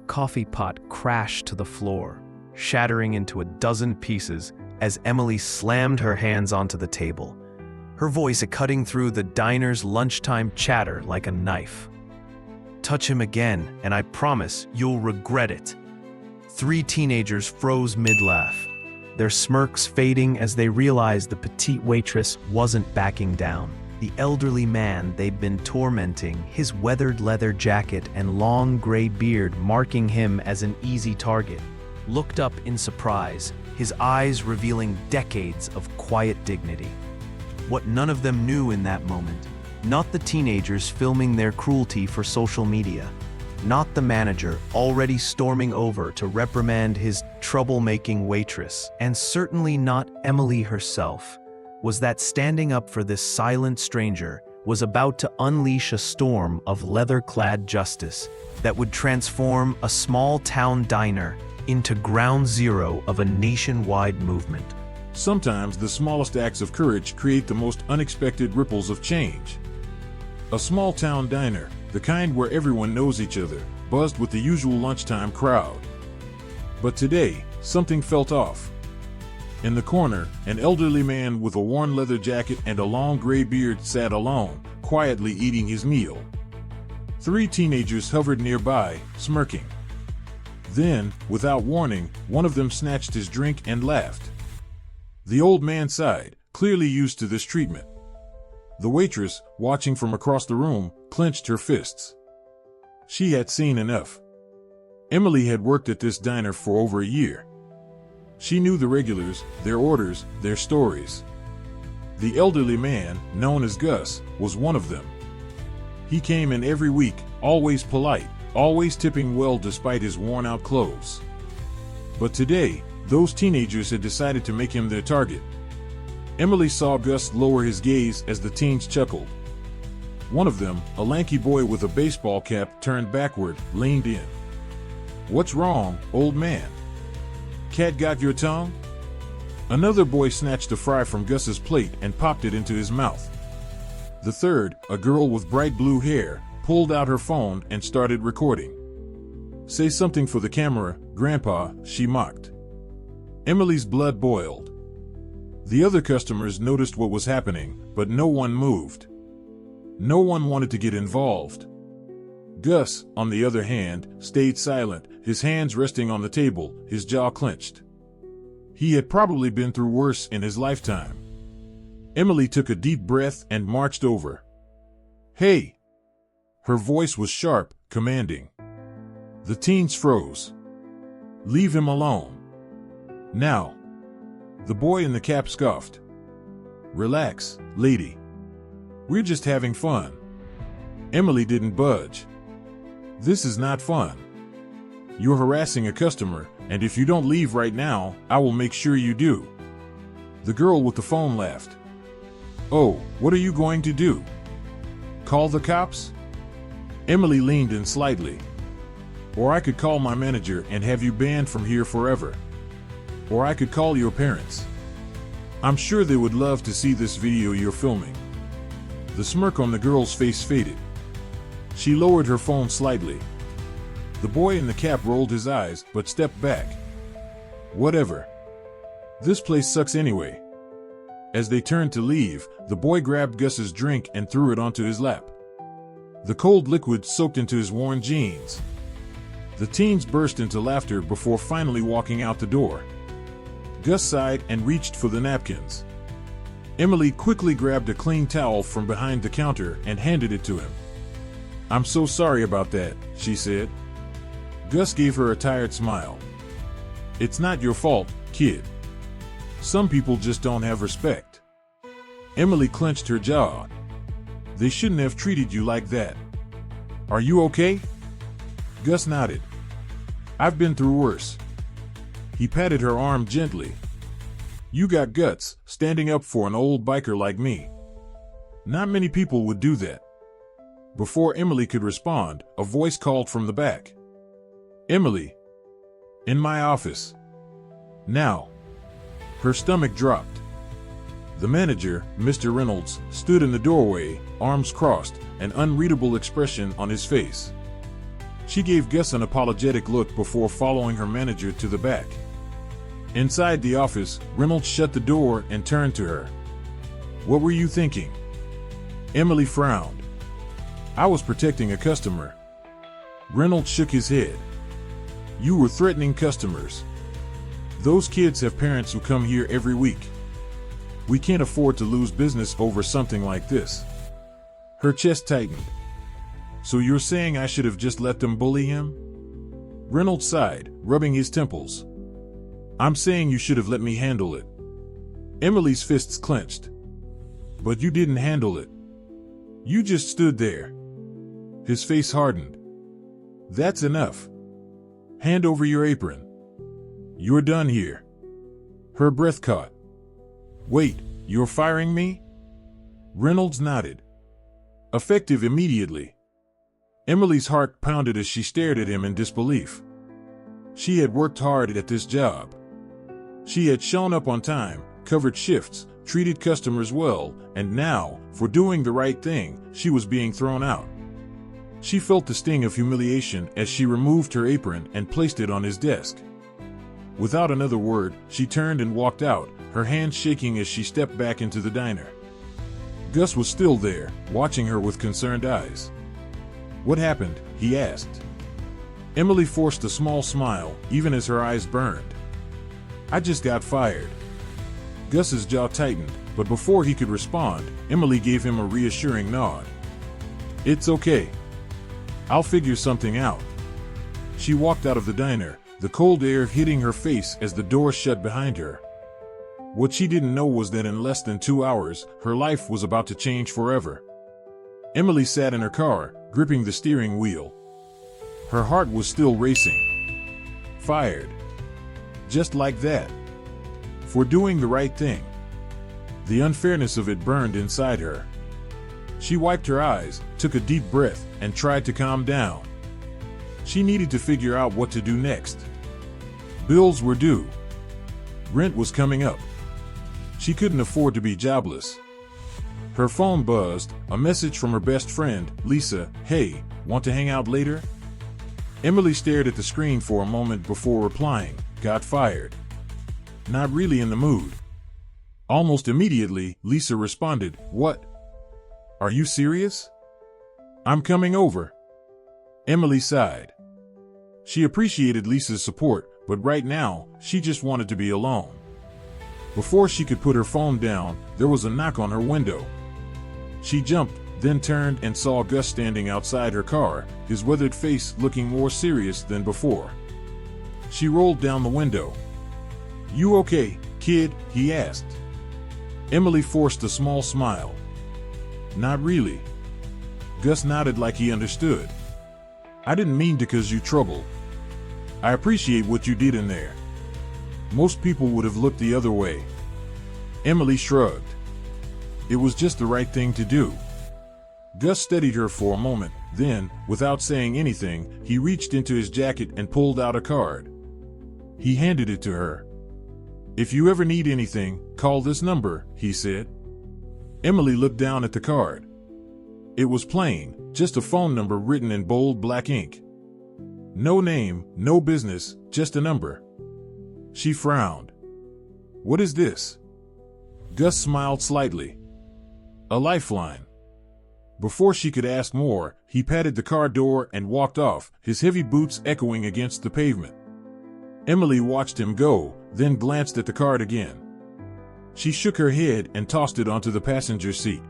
coffee pot crashed to the floor, shattering into a dozen pieces as Emily slammed her hands onto the table, her voice cutting through the diner's lunchtime chatter like a knife. "Touch him again, and I promise you'll regret it." 3 teenagers froze mid-laugh, their smirks fading as they realized the petite waitress wasn't backing down. The elderly man they'd been tormenting, his weathered leather jacket and long gray beard marking him as an easy target, looked up in surprise, his eyes revealing decades of quiet dignity. What none of them knew in that moment, not the teenagers filming their cruelty for social media, not the manager already storming over to reprimand his troublemaking waitress, and certainly not Emily herself, was that standing up for this silent stranger was about to unleash a storm of leather-clad justice that would transform a small-town diner into ground zero of a nationwide movement. Sometimes the smallest acts of courage create the most unexpected ripples of change. A small-town diner, the kind where everyone knows each other, buzzed with the usual lunchtime crowd. But today, something felt off. In the corner, an elderly man with a worn leather jacket and a long gray beard sat alone, quietly eating his meal. 3 teenagers hovered nearby, smirking. Then, without warning, one of them snatched his drink and laughed. The old man sighed, clearly used to this treatment. The waitress, watching from across the room, clenched her fists. She had seen enough. Emily had worked at this diner for over a year. She knew the regulars, their orders, their stories. The elderly man, known as Gus, was one of them. He came in every week, always polite, always tipping well despite his worn-out clothes. But today, those teenagers had decided to make him their target. Emily saw Gus lower his gaze as the teens chuckled. One of them, a lanky boy with a baseball cap turned backward, leaned in. "What's wrong, old man? Cat got your tongue?" Another boy snatched a fry from Gus's plate and popped it into his mouth. The third, a girl with bright blue hair, pulled out her phone and started recording. "Say something for the camera, Grandpa," she mocked. Emily's blood boiled. The other customers noticed what was happening, but no one moved. No one wanted to get involved. Gus, on the other hand, stayed silent, his hands resting on the table, his jaw clenched. He had probably been through worse in his lifetime. Emily took a deep breath and marched over. "Hey!" Her voice was sharp, commanding. The teens froze. "Leave him alone. Now." The boy in the cap scoffed. "Relax, lady. We're just having fun." Emily didn't budge. "This is not fun. You're harassing a customer, and if you don't leave right now, I will make sure you do." The girl with the phone laughed. "Oh, what are you going to do? Call the cops?" Emily leaned in slightly. "Or I could call my manager and have you banned from here forever. Or I could call your parents. I'm sure they would love to see this video you're filming." The smirk on the girl's face faded. She lowered her phone slightly. The boy in the cap rolled his eyes, but stepped back. "Whatever. This place sucks anyway." As they turned to leave, the boy grabbed Gus's drink and threw it onto his lap. The cold liquid soaked into his worn jeans. The teens burst into laughter before finally walking out the door. Gus sighed and reached for the napkins. Emily quickly grabbed a clean towel from behind the counter and handed it to him. "I'm so sorry about that," she said. Gus gave her a tired smile. "It's not your fault, kid. Some people just don't have respect." Emily clenched her jaw. "They shouldn't have treated you like that. Are you okay?" Gus nodded. "I've been through worse." He patted her arm gently. "You got guts, standing up for an old biker like me. Not many people would do that." Before Emily could respond, a voice called from the back. "Emily. In my office. Now." Her stomach dropped. The manager, Mr. Reynolds, stood in the doorway, arms crossed, an unreadable expression on his face. She gave Gus an apologetic look before following her manager to the back. Inside the office, Reynolds shut the door and turned to her. "What were you thinking?" Emily frowned. "I was protecting a customer." Reynolds shook his head. "You were threatening customers. Those kids have parents who come here every week. We can't afford to lose business over something like this." Her chest tightened. "So you're saying I should have just let them bully him?" Reynolds sighed, rubbing his temples. "I'm saying you should have let me handle it." Emily's fists clenched. "But you didn't handle it. You just stood there." His face hardened. "That's enough. Hand over your apron. You're done here." Her breath caught. "Wait, you're firing me?" Reynolds nodded. "Effective immediately." Emily's heart pounded as she stared at him in disbelief. She had worked hard at this job. She had shown up on time, covered shifts, treated customers well, and now, for doing the right thing, she was being thrown out. She felt the sting of humiliation as she removed her apron and placed it on his desk. Without another word, she turned and walked out, her hands shaking as she stepped back into the diner. Gus was still there, watching her with concerned eyes. "What happened?" he asked. Emily forced a small smile, even as her eyes burned. "I just got fired." Gus's jaw tightened, but before he could respond, Emily gave him a reassuring nod. "It's okay. I'll figure something out." She walked out of the diner, the cold air hitting her face as the door shut behind her. What she didn't know was that in less than 2 hours, her life was about to change forever. Emily sat in her car, gripping the steering wheel. Her heart was still racing. Fired. Just like that. For doing the right thing. The unfairness of it burned inside her. She wiped her eyes, took a deep breath, and tried to calm down. She needed to figure out what to do next. Bills were due. Rent was coming up. She couldn't afford to be jobless. Her phone buzzed, a message from her best friend, Lisa. "Hey, want to hang out later?" Emily stared at the screen for a moment before replying, "Got fired. Not really in the mood." Almost immediately, Lisa responded, "What? Are you serious? I'm coming over." Emily sighed. She appreciated Lisa's support, but right now, she just wanted to be alone. Before she could put her phone down, there was a knock on her window. She jumped, then turned and saw Gus standing outside her car, his weathered face looking more serious than before. She rolled down the window. "You okay, kid?" he asked. Emily forced a small smile. "Not really." Gus nodded like he understood. "I didn't mean to cause you trouble. I appreciate what you did in there. Most people would have looked the other way." Emily shrugged. It was just the right thing to do. Gus studied her for a moment, then, without saying anything, he reached into his jacket and pulled out a card. He handed it to her. "If you ever need anything, call this number," he said. Emily looked down at the card. It was plain, just a phone number written in bold black ink. No name, no business, just a number. She frowned. "What is this?" Gus smiled slightly. "A lifeline." Before she could ask more, he patted the car door and walked off, his heavy boots echoing against the pavement. Emily watched him go, then glanced at the card again. She shook her head and tossed it onto the passenger seat.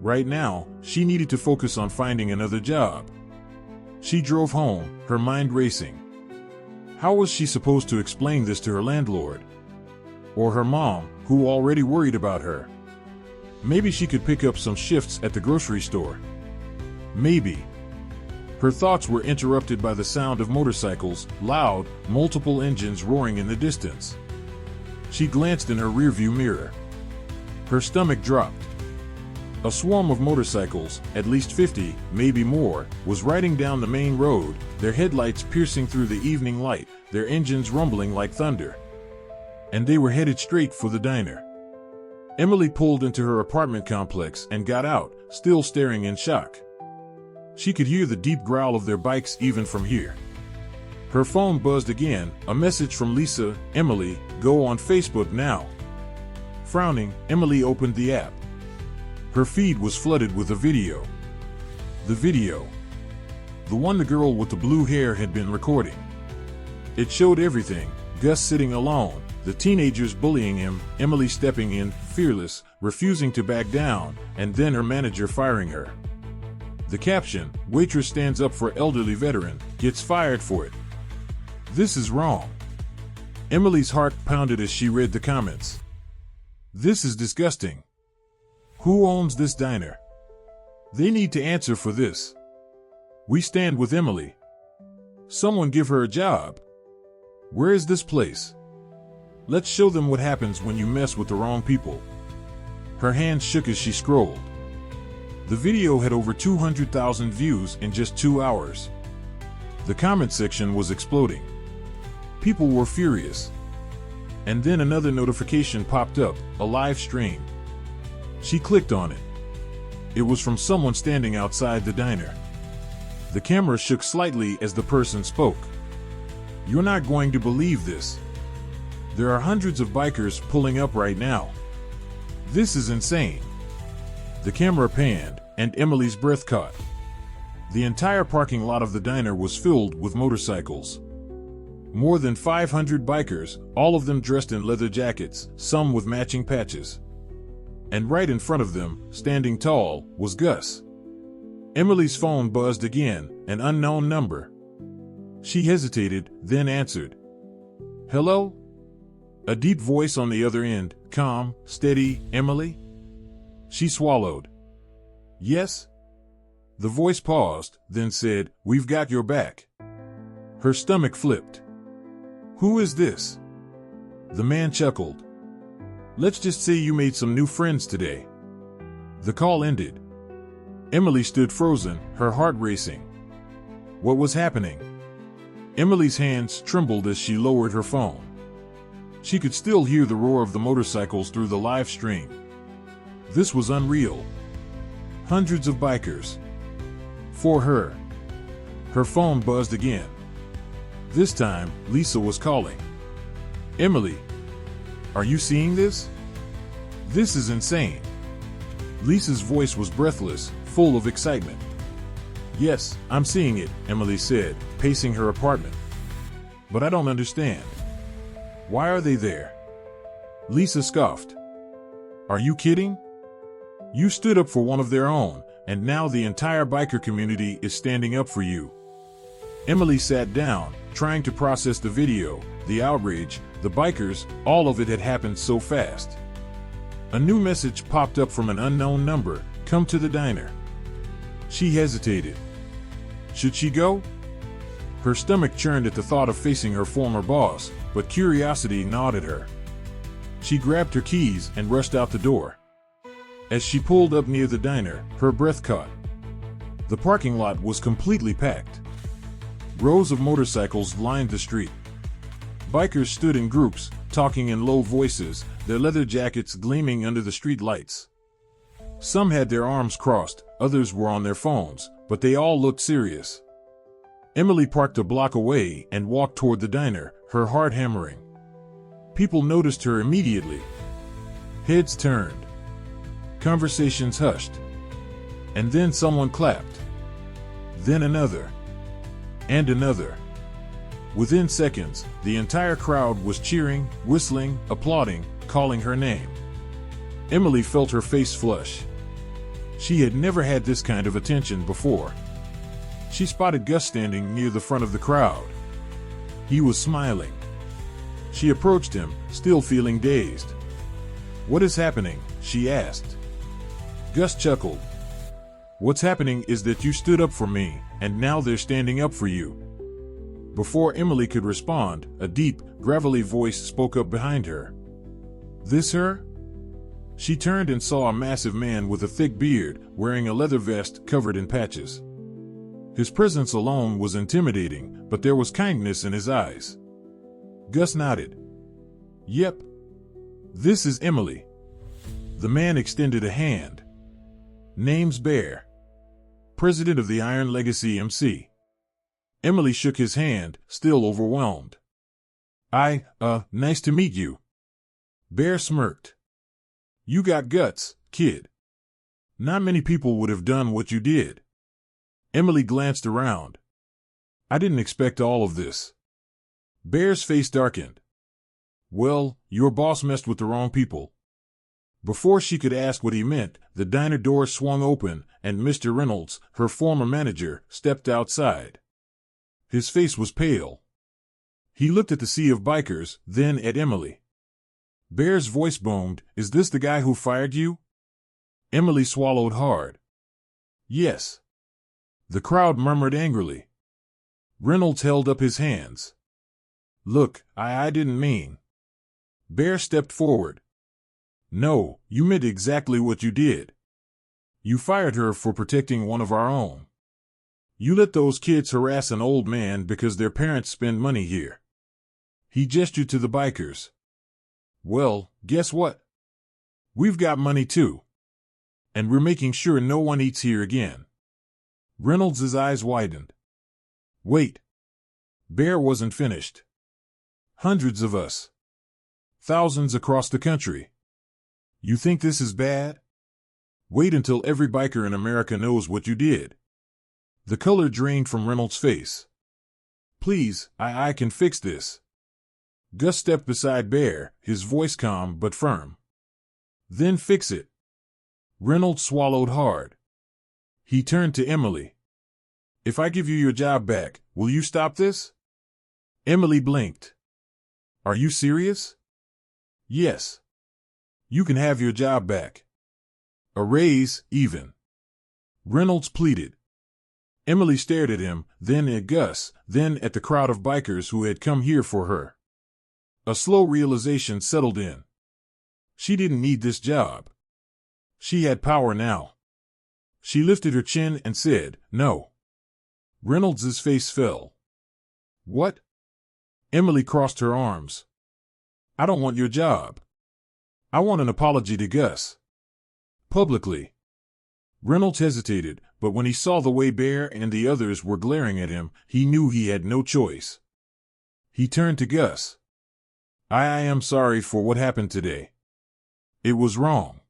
Right now, she needed to focus on finding another job. She drove home, her mind racing. How was she supposed to explain this to her landlord? Or her mom, who already worried about her? Maybe she could pick up some shifts at the grocery store. Maybe. Her thoughts were interrupted by the sound of motorcycles, loud, multiple engines roaring in the distance. She glanced in her rearview mirror. Her stomach dropped. A swarm of motorcycles, at least 50, maybe more, was riding down the main road, their headlights piercing through the evening light, their engines rumbling like thunder. And they were headed straight for the diner. Emily pulled into her apartment complex and got out, still staring in shock. She could hear the deep growl of their bikes even from here. Her phone buzzed again, a message from Lisa. Emily, go on Facebook now. Frowning, Emily opened the app. Her feed was flooded with a video. The video. The one the girl with the blue hair had been recording. It showed everything: Gus sitting alone, the teenagers bullying him, Emily stepping in, fearless, refusing to back down, and then her manager firing her. The caption, "Waitress stands up for elderly veteran, gets fired for it." This is wrong. Emily's heart pounded as she read the comments. This is disgusting. Who owns this diner? They need to answer for this. We stand with Emily. Someone give her a job. Where is this place? Let's show them what happens when you mess with the wrong people. Her hands shook as she scrolled. The video had over 200,000 views in just 2 hours. The comment section was exploding. People were furious. And then another notification popped up, a live stream. She clicked on it. It was from someone standing outside the diner. The camera shook slightly as the person spoke. You're not going to believe this. There are hundreds of bikers pulling up right now. This is insane. The camera panned, and Emily's breath caught. The entire parking lot of the diner was filled with motorcycles. More than 500 bikers, all of them dressed in leather jackets, some with matching patches. And right in front of them, standing tall, was Gus. Emily's phone buzzed again, an unknown number. She hesitated, then answered. Hello? A deep voice on the other end, calm, steady. Emily? She swallowed. Yes? The voice paused, then said, We've got your back. Her stomach flipped. Who is this? The man chuckled. Let's just say you made some new friends today. The call ended. Emily stood frozen, her heart racing. What was happening? Emily's hands trembled as she lowered her phone. She could still hear the roar of the motorcycles through the live stream. This was unreal. Hundreds of bikers. For her. Her phone buzzed again. This time, Lisa was calling. Emily, are you seeing this? This is insane. Lisa's voice was breathless, full of excitement. Yes, I'm seeing it, Emily said, pacing her apartment. But I don't understand. Why are they there? Lisa scoffed. Are you kidding? You stood up for one of their own, and now the entire biker community is standing up for you. Emily sat down, trying to process the video, the outrage, the bikers. All of it had happened so fast. A new message popped up from an unknown number, come to the diner. She hesitated. Should she go? Her stomach churned at the thought of facing her former boss, but curiosity gnawed at her. She grabbed her keys and rushed out the door. As she pulled up near the diner, her breath caught. The parking lot was completely packed. Rows of motorcycles lined the street. Bikers stood in groups, talking in low voices, their leather jackets gleaming under the street lights. Some had their arms crossed, others were on their phones, but they all looked serious. Emily parked a block away and walked toward the diner, her heart hammering. People noticed her immediately. Heads turned. Conversations hushed. And then someone clapped. Then another. And another. Within seconds, the entire crowd was cheering, whistling, applauding, calling her name. Emily felt her face flush. She had never had this kind of attention before. She spotted Gus standing near the front of the crowd. He was smiling. She approached him, still feeling dazed. What is happening? She asked. Gus chuckled. What's happening is that you stood up for me, and now they're standing up for you. Before Emily could respond, a deep, gravelly voice spoke up behind her. This her? She turned and saw a massive man with a thick beard, wearing a leather vest covered in patches. His presence alone was intimidating, but there was kindness in his eyes. Gus nodded. Yep. This is Emily. The man extended a hand. Name's Bear. president of the Iron Legacy MC. Emily shook his hand, still overwhelmed. Nice to meet you. Bear smirked. You got guts, kid. Not many people would have done what you did. Emily glanced around. I didn't expect all of this. Bear's face darkened. Well, your boss messed with the wrong people. Before she could ask what he meant, the diner door swung open, and Mr. Reynolds, her former manager, stepped outside. His face was pale. He looked at the sea of bikers, then at Emily. Bear's voice boomed, "Is this the guy who fired you?" Emily swallowed hard. Yes. The crowd murmured angrily. Reynolds held up his hands. Look, I didn't mean. Bear stepped forward. No, you meant exactly what you did. You fired her for protecting one of our own. You let those kids harass an old man because their parents spend money here. He gestured to the bikers. Well, guess what? We've got money too. And we're making sure no one eats here again. Reynolds' eyes widened. Wait. Bear wasn't finished. Hundreds of us. Thousands across the country. You think this is bad? Wait until every biker in America knows what you did. The color drained from Reynolds' face. Please, I can fix this. Gus stepped beside Bear, his voice calm but firm. Then fix it. Reynolds swallowed hard. He turned to Emily. If I give you your job back, will you stop this? Emily blinked. Are you serious? Yes. You can have your job back. A raise, even. Reynolds pleaded. Emily stared at him, then at Gus, then at the crowd of bikers who had come here for her. A slow realization settled in. She didn't need this job. She had power now. She lifted her chin and said, No. Reynolds' face fell. What? Emily crossed her arms. I don't want your job. I want an apology to Gus. Publicly. Reynolds hesitated, but when he saw the way Bear and the others were glaring at him, he knew he had no choice. He turned to Gus. I am sorry for what happened today. It was wrong.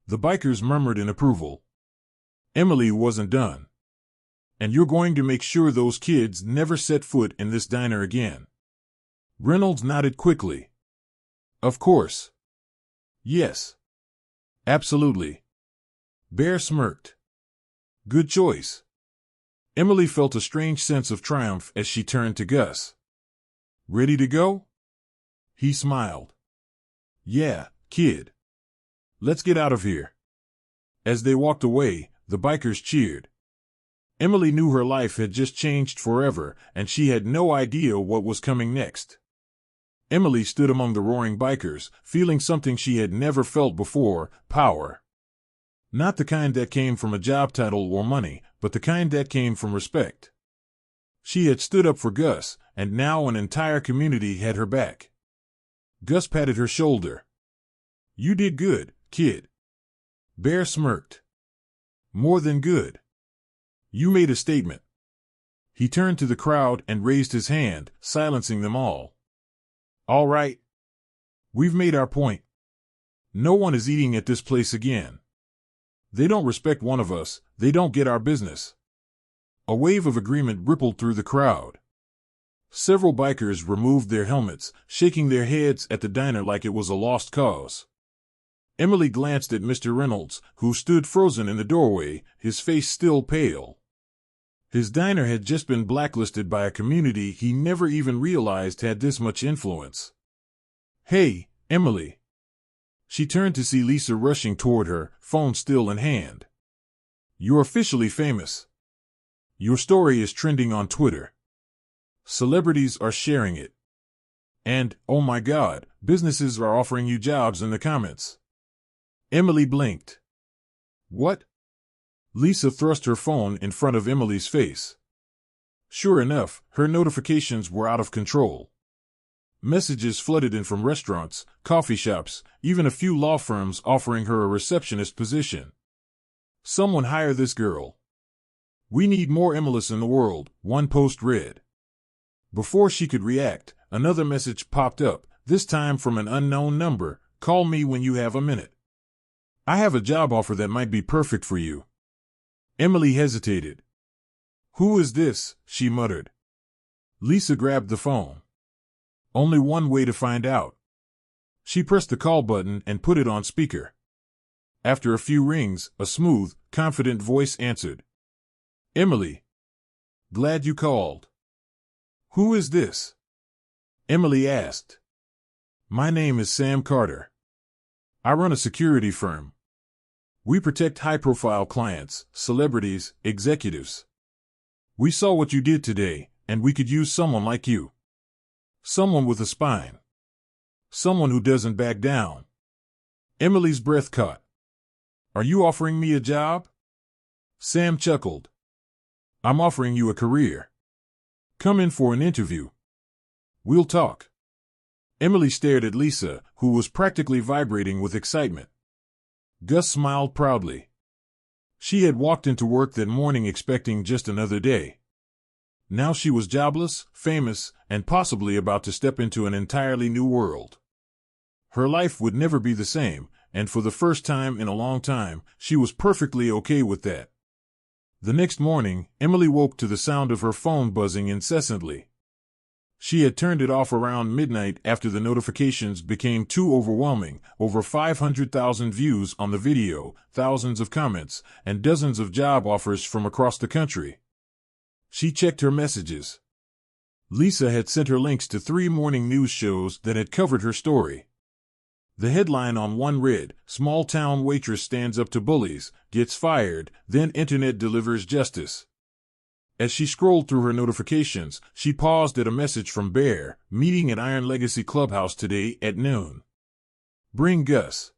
The bikers murmured in approval. Emily wasn't done. And you're going to make sure those kids never set foot in this diner again. Reynolds nodded quickly. Of course. Yes. Absolutely. Bear smirked. Good choice. Emily felt a strange sense of triumph as she turned to Gus. Ready to go? He smiled. Yeah, kid. Let's get out of here. As they walked away, the bikers cheered. Emily knew her life had just changed forever, and she had no idea what was coming next. Emily stood among the roaring bikers, feeling something she had never felt before, power. Not the kind that came from a job title or money, but the kind that came from respect. She had stood up for Gus, and now an entire community had her back. Gus patted her shoulder. You did good, kid. Bear smirked. More than good. You made a statement. He turned to the crowd and raised his hand, silencing them all. All right. We've made our point. No one is eating at this place again. They don't respect one of us, they don't get our business. A wave of agreement rippled through the crowd. Several bikers removed their helmets, shaking their heads at the diner like it was a lost cause. Emily glanced at Mr. Reynolds, who stood frozen in the doorway, his face still pale. His diner had just been blacklisted by a community he never even realized had this much influence. Hey, Emily. She turned to see Lisa rushing toward her, phone still in hand. You're officially famous. Your story is trending on Twitter. Celebrities are sharing it. And, oh my God, businesses are offering you jobs in the comments. Emily blinked. What? Lisa thrust her phone in front of Emily's face. Sure enough, her notifications were out of control. Messages flooded in from restaurants, coffee shops, even a few law firms offering her a receptionist position. Someone hire this girl. We need more Emilis in the world, one post read. Before she could react, another message popped up, this time from an unknown number. Call me when you have a minute. I have a job offer that might be perfect for you. Emily hesitated. Who is this? She muttered. Lisa grabbed the phone. Only one way to find out. She pressed the call button and put it on speaker. After a few rings, a smooth, confident voice answered. Emily. Glad you called. Who is this? Emily asked. My name is Sam Carter. I run a security firm. We protect high-profile clients, celebrities, executives. We saw what you did today, and we could use someone like you. Someone with a spine. Someone who doesn't back down. Emily's breath caught. Are you offering me a job? Sam chuckled. I'm offering you a career. Come in for an interview. We'll talk. Emily stared at Lisa, who was practically vibrating with excitement. Gus smiled proudly. She had walked into work that morning expecting just another day. Now she was jobless, famous, and possibly about to step into an entirely new world. Her life would never be the same, and for the first time in a long time, she was perfectly okay with that. The next morning, Emily woke to the sound of her phone buzzing incessantly. She had turned it off around midnight after the notifications became too overwhelming, over 500,000 views on the video, thousands of comments, and dozens of job offers from across the country. She checked her messages. Lisa had sent her links to 3 morning news shows that had covered her story. The headline on one read, Small-town waitress stands up to bullies, gets fired, then internet delivers justice. As she scrolled through her notifications, she paused at a message from Bear, meeting at Iron Legacy Clubhouse today at noon. Bring Gus.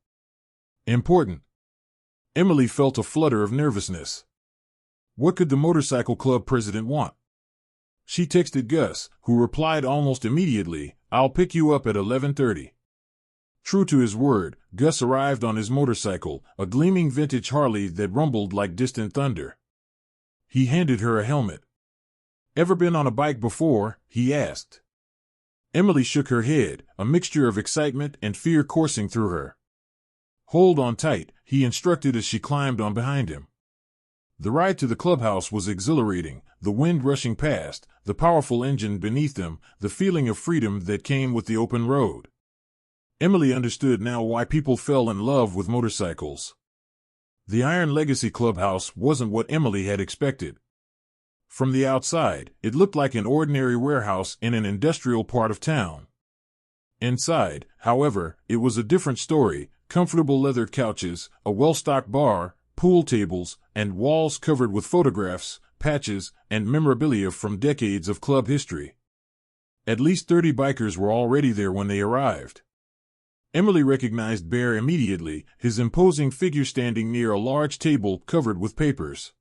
Important. Emily felt a flutter of nervousness. What could the motorcycle club president want? She texted Gus, who replied almost immediately, I'll pick you up at 11:30. True to his word, Gus arrived on his motorcycle, a gleaming vintage Harley that rumbled like distant thunder. He handed her a helmet. Ever been on a bike before? He asked. Emily shook her head, a mixture of excitement and fear coursing through her. Hold on tight, he instructed as she climbed on behind him. The ride to the clubhouse was exhilarating, the wind rushing past, the powerful engine beneath them, the feeling of freedom that came with the open road. Emily understood now why people fell in love with motorcycles. The Iron Legacy Clubhouse wasn't what Emily had expected. From the outside, it looked like an ordinary warehouse in an industrial part of town. Inside, however, it was a different story, comfortable leather couches, a well-stocked bar, pool tables, and walls covered with photographs, patches, and memorabilia from decades of club history. At least 30 bikers were already there when they arrived. Emily recognized Bear immediately, his imposing figure standing near a large table covered with papers.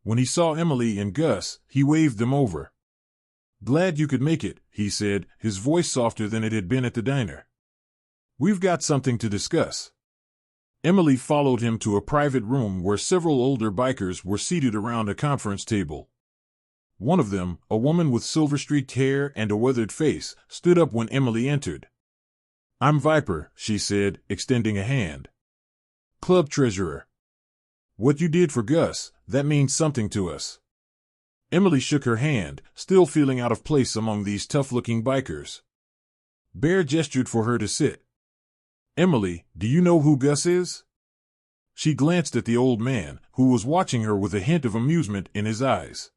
When he saw Emily and Gus, he waved them over. Glad you could make it, he said, his voice softer than it had been at the diner. We've got something to discuss. Emily followed him to a private room where several older bikers were seated around a conference table. One of them, a woman with silver-streaked hair and a weathered face, stood up when Emily entered. I'm Viper, she said, extending a hand. Club treasurer. What you did for Gus, that means something to us. Emily shook her hand, still feeling out of place among these tough-looking bikers. Bear gestured for her to sit. Emily, do you know who Gus is? She glanced at the old man, who was watching her with a hint of amusement in his eyes.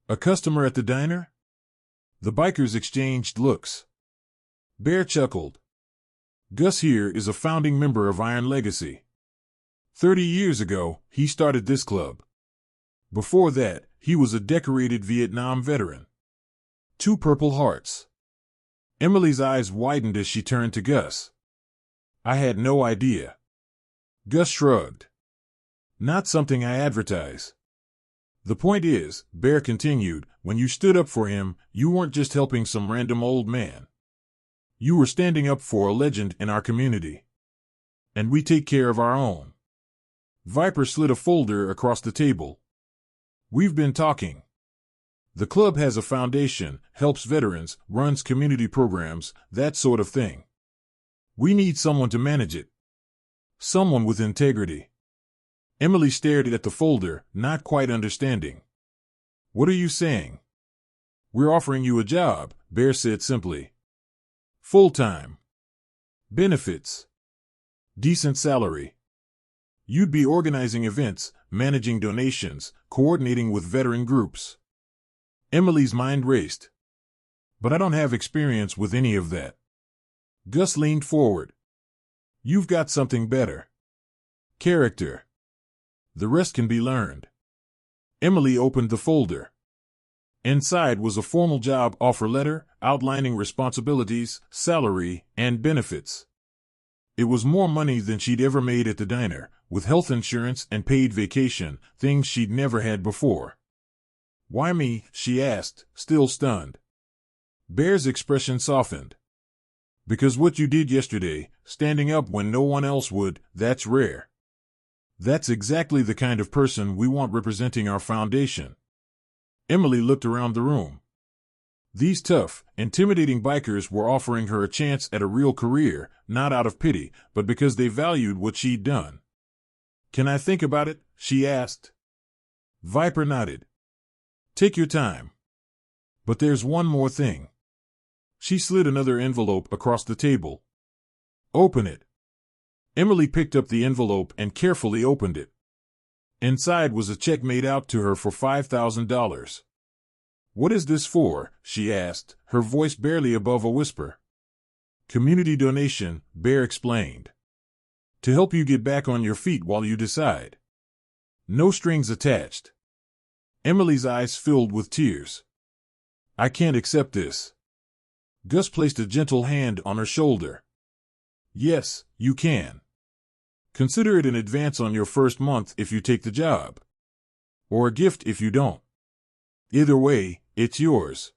A customer at the diner? The bikers exchanged looks. Bear chuckled. Gus here is a founding member of Iron Legacy. 30 years ago, he started this club. Before that, he was a decorated Vietnam veteran. 2 Purple Hearts. Emily's eyes widened as she turned to Gus. I had no idea. Gus shrugged. Not something I advertise. The point is, Bear continued, when you stood up for him, you weren't just helping some random old man. You were standing up for a legend in our community. And we take care of our own. Viper slid a folder across the table. We've been talking. The club has a foundation, helps veterans, runs community programs, that sort of thing. We need someone to manage it. Someone with integrity. Emily stared at the folder, not quite understanding. What are you saying? We're offering you a job, Bear said simply. Full-time. Benefits. Decent salary. You'd be organizing events, managing donations, coordinating with veteran groups. Emily's mind raced. But I don't have experience with any of that. Gus leaned forward. You've got something better. Character. The rest can be learned. Emily opened the folder. Inside was a formal job offer letter outlining responsibilities, salary, and benefits. It was more money than she'd ever made at the diner, with health insurance and paid vacation, things she'd never had before. Why me? She asked, still stunned. Bear's expression softened. Because what you did yesterday, standing up when no one else would, that's rare. That's exactly the kind of person we want representing our foundation. Emily looked around the room. These tough, intimidating bikers were offering her a chance at a real career, not out of pity, but because they valued what she'd done. Can I think about it? She asked. Viper nodded. Take your time. But there's one more thing. She slid another envelope across the table. Open it. Emily picked up the envelope and carefully opened it. Inside was a check made out to her for $5,000. What is this for? She asked, her voice barely above a whisper. Community donation, Bear explained. To help you get back on your feet while you decide. No strings attached. Emily's eyes filled with tears. I can't accept this. Gus placed a gentle hand on her shoulder. Yes, you can. Consider it an advance on your first month if you take the job. Or a gift if you don't. Either way, it's yours.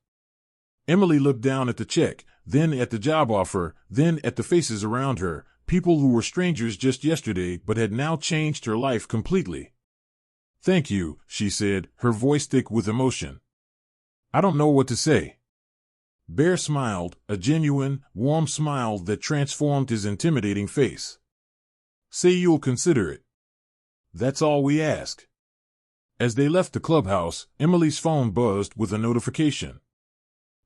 Emily looked down at the check, then at the job offer, then at the faces around her, people who were strangers just yesterday but had now changed her life completely. Thank you, she said, her voice thick with emotion. I don't know what to say. Bear smiled, a genuine, warm smile that transformed his intimidating face. Say you'll consider it. That's all we ask. As they left the clubhouse, Emily's phone buzzed with a notification.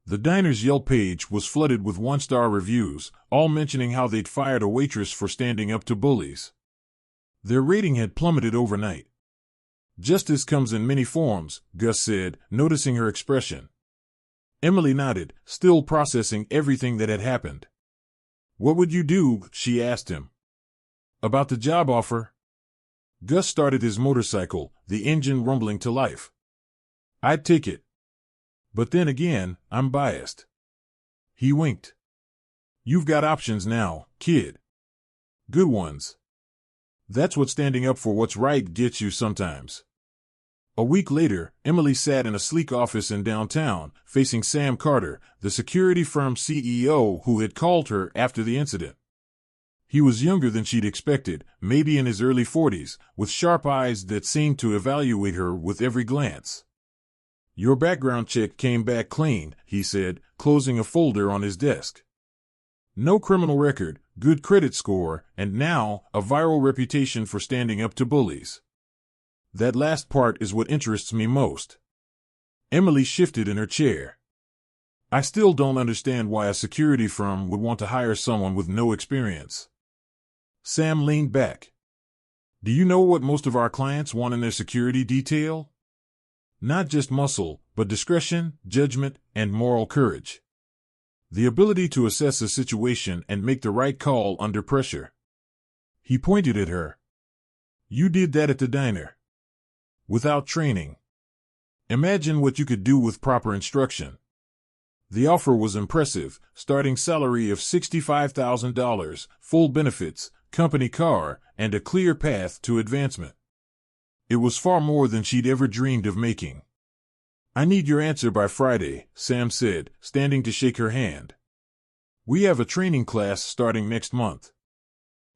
The diner's Yelp page was flooded with one-star reviews, all mentioning how they'd fired a waitress for standing up to bullies. Their rating had plummeted overnight. Justice comes in many forms, Gus said, noticing her expression. Emily nodded, still processing everything that had happened. What would you do? She asked him. About the job offer? Gus started his motorcycle, the engine rumbling to life. I'd take it. But then again, I'm biased. He winked. You've got options now, kid. Good ones. That's what standing up for what's right gets you sometimes. A week later, Emily sat in a sleek office in downtown, facing Sam Carter, the security firm CEO who had called her after the incident. He was younger than she'd expected, maybe in his early 40s, with sharp eyes that seemed to evaluate her with every glance. Your background check came back clean, he said, closing a folder on his desk. No criminal record, good credit score, and now, a viral reputation for standing up to bullies. That last part is what interests me most. Emily shifted in her chair. I still don't understand why a security firm would want to hire someone with no experience. Sam leaned back. Do you know what most of our clients want in their security detail? Not just muscle, but discretion, judgment, and moral courage. The ability to assess a situation and make the right call under pressure. He pointed at her. You did that at the diner. Without training. Imagine what you could do with proper instruction. The offer was impressive, starting salary of $65,000, full benefits, company car, and a clear path to advancement. It was far more than she'd ever dreamed of making. I need your answer by Friday, Sam said, standing to shake her hand. We have a training class starting next month.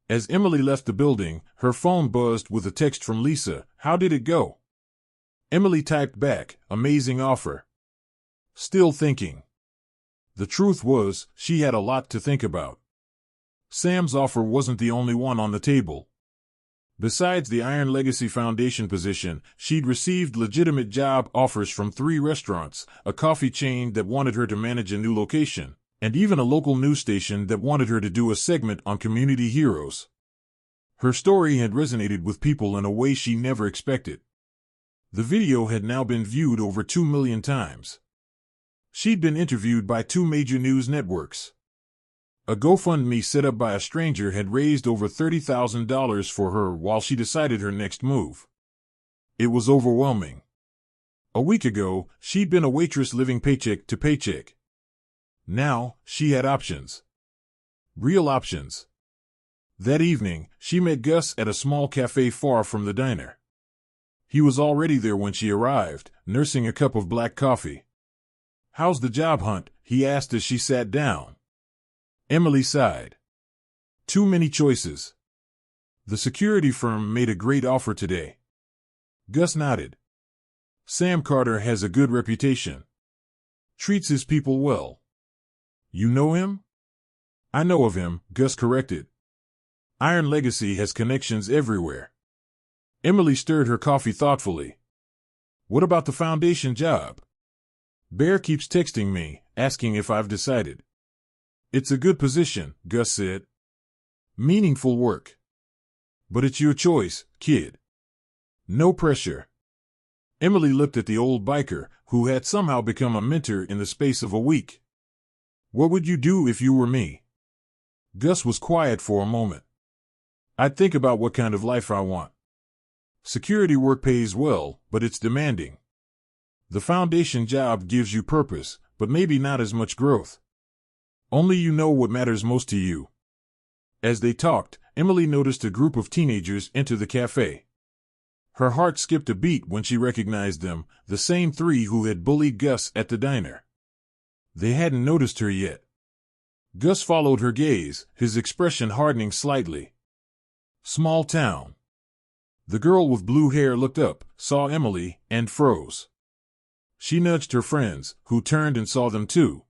As Emily left the building, her phone buzzed with a text from Lisa. How did it go? Emily typed back, "Amazing offer." Still thinking. The truth was, she had a lot to think about. Sam's offer wasn't the only one on the table. Besides the Iron Legacy Foundation position, she'd received legitimate job offers from 3 restaurants, a coffee chain that wanted her to manage a new location, and even a local news station that wanted her to do a segment on community heroes. Her story had resonated with people in a way she never expected. The video had now been viewed over 2 million times. She'd been interviewed by 2 major news networks. A GoFundMe set up by a stranger had raised over $30,000 for her while she decided her next move. It was overwhelming. A week ago, she'd been a waitress living paycheck to paycheck. Now, she had options. Real options. That evening, she met Gus at a small cafe far from the diner. He was already there when she arrived, nursing a cup of black coffee. "How's the job hunt?" he asked as she sat down. Emily sighed. "Too many choices. The security firm made a great offer today." Gus nodded. "Sam Carter has a good reputation. Treats his people well." "You know him?" "I know of him," Gus corrected. "Iron Legacy has connections everywhere." Emily stirred her coffee thoughtfully. "What about the foundation job?" "Bear keeps texting me, asking if I've decided." "It's a good position," Gus said. "Meaningful work. But it's your choice, kid. No pressure." Emily looked at the old biker, who had somehow become a mentor in the space of a week. "What would you do if you were me?" Gus was quiet for a moment. "I'd think about what kind of life I want. Security work pays well, but it's demanding. The foundation job gives you purpose, but maybe not as much growth. Only you know what matters most to you." As they talked, Emily noticed a group of teenagers enter the cafe. Her heart skipped a beat when she recognized them, the same 3 who had bullied Gus at the diner. They hadn't noticed her yet. Gus followed her gaze, his expression hardening slightly. Small town. The girl with blue hair looked up, saw Emily, and froze. She nudged her friends, who turned and saw them too.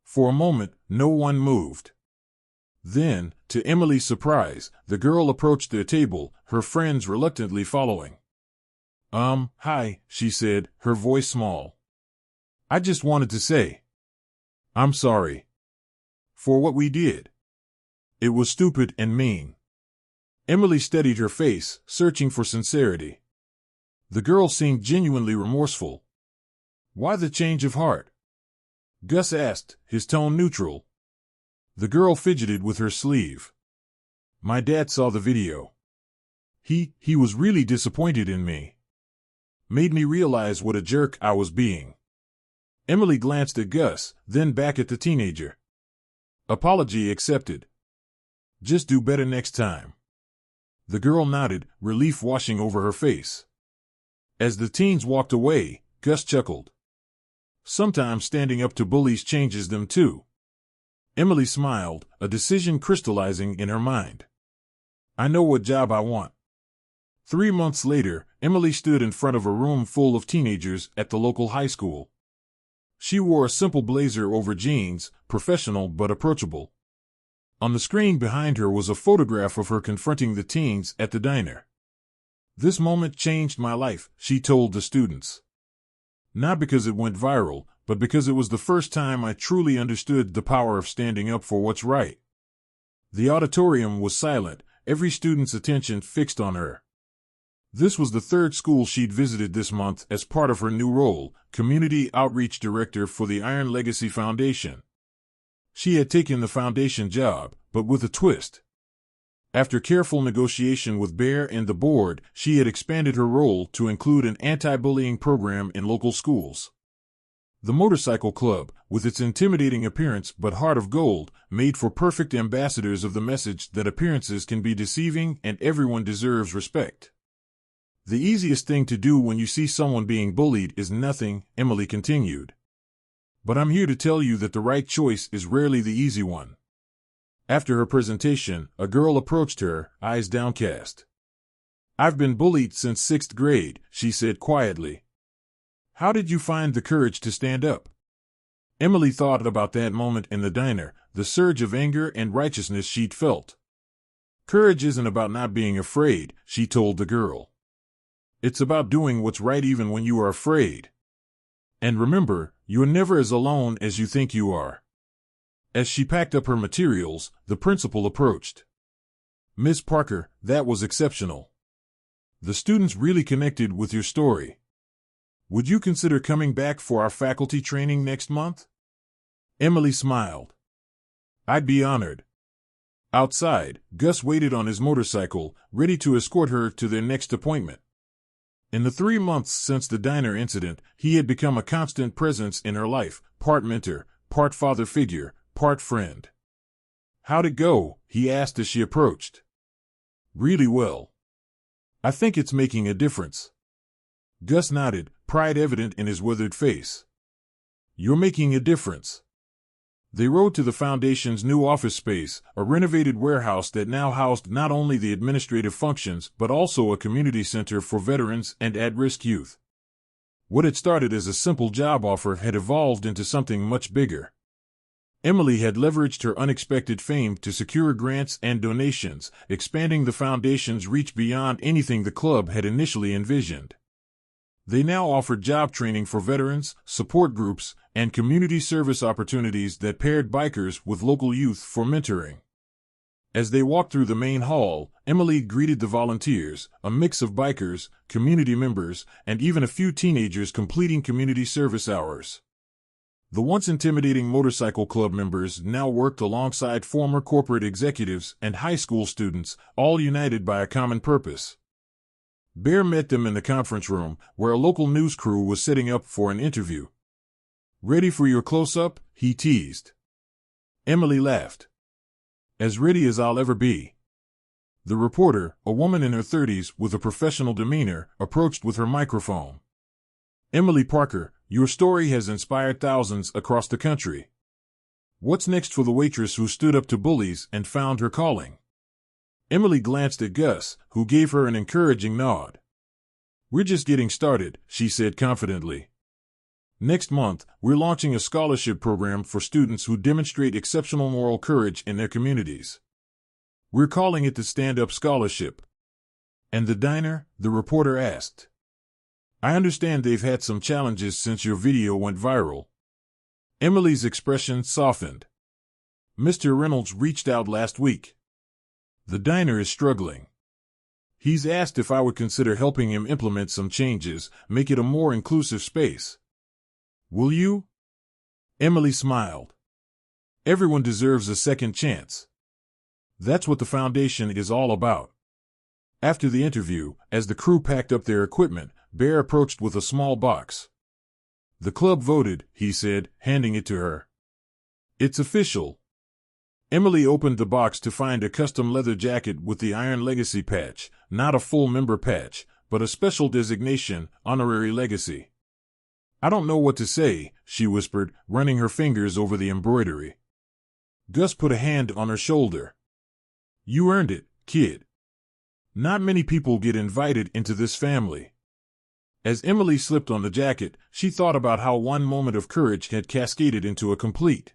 For a moment, no one moved. Then, to Emily's surprise, the girl approached their table, her friends reluctantly following. Hi," she said, her voice small. "I just wanted to say, I'm sorry. For what we did. It was stupid and mean." Emily steadied her face, searching for sincerity. The girl seemed genuinely remorseful. "Why the change of heart?" Gus asked, his tone neutral. The girl fidgeted with her sleeve. "My dad saw the video. He was really disappointed in me. Made me realize what a jerk I was being." Emily glanced at Gus, then back at the teenager. "Apology accepted. Just do better next time." The girl nodded, relief washing over her face. As the teens walked away, Gus chuckled. "Sometimes standing up to bullies changes them too." Emily smiled, a decision crystallizing in her mind. "I know what job I want." 3 months later, Emily stood in front of a room full of teenagers at the local high school. She wore a simple blazer over jeans, professional but approachable. On the screen behind her was a photograph of her confronting the teens at the diner. "This moment changed my life," she told the students. "Not because it went viral, but because it was the first time I truly understood the power of standing up for what's right." The auditorium was silent, every student's attention fixed on her. This was the 3rd school she'd visited this month as part of her new role, Community Outreach Director for the Iron Legacy Foundation. She had taken the foundation job, but with a twist. After careful negotiation with Bear and the board, she had expanded her role to include an anti-bullying program in local schools. The motorcycle club, with its intimidating appearance but heart of gold, made for perfect ambassadors of the message that appearances can be deceiving and everyone deserves respect. "The easiest thing to do when you see someone being bullied is nothing," Emily continued. "But I'm here to tell you that the right choice is rarely the easy one." After her presentation, a girl approached her, eyes downcast. I've been bullied since 6th grade, she said quietly. How did you find the courage to stand up? Emily thought about that moment in the diner, the surge of anger and righteousness she'd felt. Courage isn't about not being afraid, she told the girl. It's about doing what's right even when you are afraid. And remember, you're never as alone as you think you are. As she packed up her materials, the principal approached. Miss Parker, that was exceptional. The students really connected with your story. Would you consider coming back for our faculty training next month? Emily smiled. I'd be honored. Outside, Gus waited on his motorcycle, ready to escort her to their next appointment. In the 3 months since the diner incident, he had become a constant presence in her life, part mentor, part father figure, part friend. How'd it go? He asked as she approached. Really well. I think it's making a difference. Gus nodded, pride evident in his withered face. You're making a difference. They rode to the Foundation's new office space, a renovated warehouse that now housed not only the administrative functions but also a community center for veterans and at-risk youth. What had started as a simple job offer had evolved into something much bigger. Emily had leveraged her unexpected fame to secure grants and donations, expanding the Foundation's reach beyond anything the club had initially envisioned. They now offered job training for veterans, support groups, and community service opportunities that paired bikers with local youth for mentoring. As they walked through the main hall, Emily greeted the volunteers, a mix of bikers, community members, and even a few teenagers completing community service hours. The once intimidating motorcycle club members now worked alongside former corporate executives and high school students, all united by a common purpose. Bear met them in the conference room, where a local news crew was setting up for an interview. Ready for your close-up? He teased. Emily laughed. As ready as I'll ever be. The reporter, a woman in her 30s with a professional demeanor, approached with her microphone. Emily Parker, your story has inspired thousands across the country. What's next for the waitress who stood up to bullies and found her calling? Emily glanced at Gus, who gave her an encouraging nod. We're just getting started, she said confidently. Next month, we're launching a scholarship program for students who demonstrate exceptional moral courage in their communities. We're calling it the Stand Up Scholarship. And the diner? The reporter asked. I understand they've had some challenges since your video went viral. Emily's expression softened. Mr. Reynolds reached out last week. The diner is struggling. He's asked if I would consider helping him implement some changes, make it a more inclusive space. Will you? Emily smiled. Everyone deserves a second chance. That's what the Foundation is all about. After the interview, as the crew packed up their equipment, Bear approached with a small box. The club voted, he said, handing it to her. It's official. Emily opened the box to find a custom leather jacket with the Iron Legacy patch, not a full member patch, but a special designation, Honorary Legacy. I don't know what to say, she whispered, running her fingers over the embroidery. Gus put a hand on her shoulder. You earned it, kid. Not many people get invited into this family. As Emily slipped on the jacket, she thought about how one moment of courage had cascaded into a complete